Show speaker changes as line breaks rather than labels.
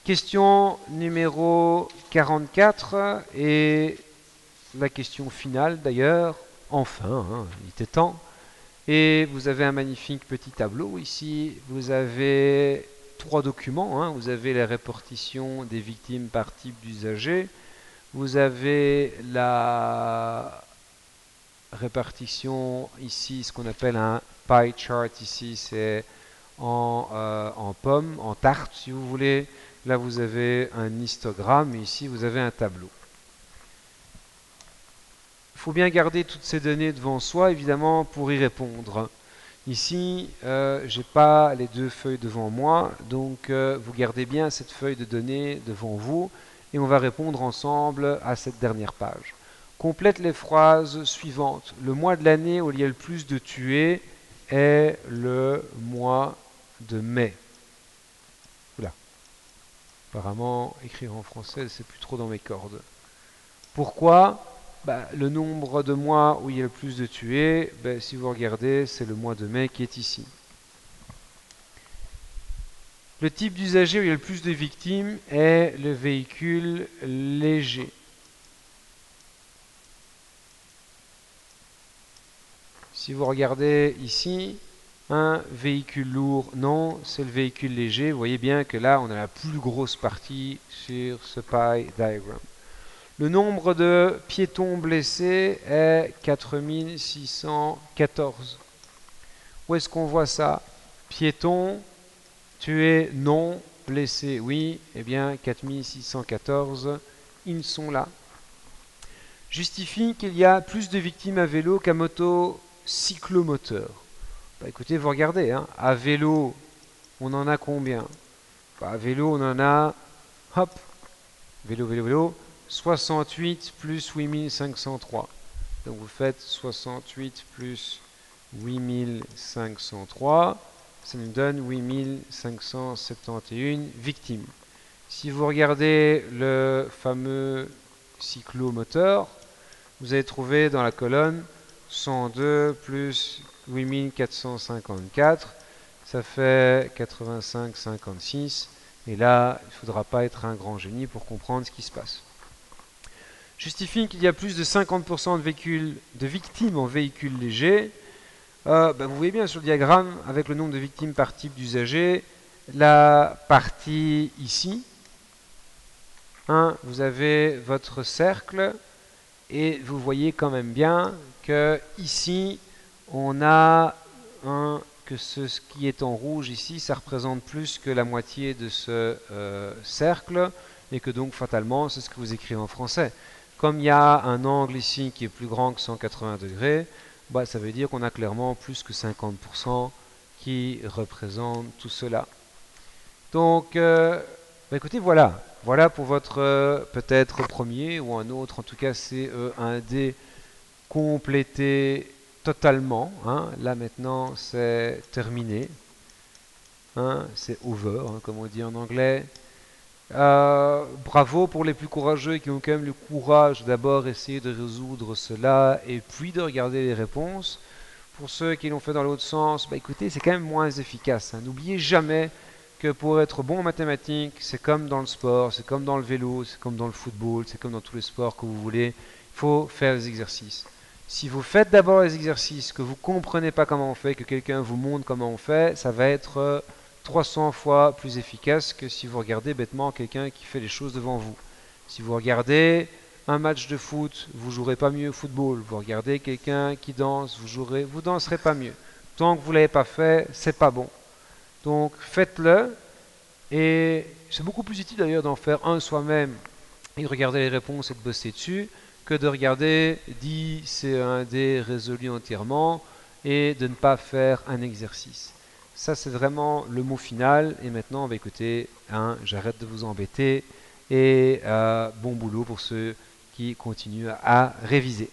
Question numéro 44 et la question finale d'ailleurs. Enfin, hein, il était temps. Et vous avez un magnifique petit tableau ici. Vous avez trois documents, hein. Vous avez la répartition des victimes par type d'usager. Vous avez la répartition ici, ce qu'on appelle un pie chart ici, c'est en pommes, en tarte si vous voulez. Là vous avez un histogramme et ici vous avez un tableau. Il faut bien garder toutes ces données devant soi évidemment pour y répondre. Ici, je n'ai pas les deux feuilles devant moi, donc vous gardez bien cette feuille de données devant vous et on va répondre ensemble à cette dernière page. Complète les phrases suivantes. Le mois de l'année où il y a le plus de tués est le mois de mai. Oula. Apparemment, écrire en français, c'est plus trop dans mes cordes. Pourquoi ? Le nombre de mois où il y a le plus de tués, si vous regardez, c'est le mois de mai qui est ici. Le type d'usager où il y a le plus de victimes est le véhicule léger. Si vous regardez ici, un véhicule lourd, non, c'est le véhicule léger. Vous voyez bien que là, on a la plus grosse partie sur ce pie diagram. Le nombre de piétons blessés est 4614. Où est-ce qu'on voit ça? Piétons, tués, non, blessés, oui. Eh bien, 4614, ils sont là. Justifie qu'il y a plus de victimes à vélo qu'à moto cyclomoteur. Écoutez, vous regardez, hein, à vélo, on en a combien? À vélo, on en a, hop, vélo, 68 plus 8503. Donc vous faites 68 plus 8503, ça nous donne 8571 victimes. Si vous regardez le fameux cyclomoteur, vous allez trouver dans la colonne 102 plus 8454, ça fait 8556. Et là, il ne faudra pas être un grand génie pour comprendre ce qui se passe. Justifie qu'il y a plus de 50% de victimes en véhicules légers. Vous voyez bien sur le diagramme, avec le nombre de victimes par type d'usager, la partie ici, hein, vous avez votre cercle, et vous voyez quand même bien que ici, on a que ce qui est en rouge ici, ça représente plus que la moitié de ce cercle, et que donc fatalement, c'est ce que vous écrivez en français. Comme il y a un angle ici qui est plus grand que 180 degrés, ça veut dire qu'on a clairement plus que 50% qui représentent tout cela. Donc, écoutez, voilà. Voilà pour votre peut-être premier ou un autre, en tout cas CE1D complété totalement. Hein. Là maintenant, c'est terminé. Hein, c'est over, hein, comme on dit en anglais. Bravo pour les plus courageux qui ont quand même le courage d'abord essayer de résoudre cela et puis de regarder les réponses. Pour ceux qui l'ont fait dans l'autre sens, écoutez, c'est quand même moins efficace. Hein. N'oubliez jamais que pour être bon en mathématiques, c'est comme dans le sport, c'est comme dans le vélo, c'est comme dans le football, c'est comme dans tous les sports que vous voulez. Il faut faire les exercices. Si vous faites d'abord les exercices, que vous ne comprenez pas comment on fait, que quelqu'un vous montre comment on fait, ça va être 300 fois plus efficace que si vous regardez bêtement quelqu'un qui fait les choses devant vous. Si vous regardez un match de foot, vous ne jouerez pas mieux au football. Vous regardez quelqu'un qui danse, vous danserez pas mieux. Tant que vous ne l'avez pas fait, c'est pas bon. Donc faites-le. Et c'est beaucoup plus utile d'ailleurs d'en faire un soi-même et de regarder les réponses et de bosser dessus que de regarder 10 CE1D résolus entièrement et de ne pas faire un exercice. Ça, c'est vraiment le mot final. Et maintenant, écoutez, hein, j'arrête de vous embêter. Et bon boulot pour ceux qui continuent à réviser.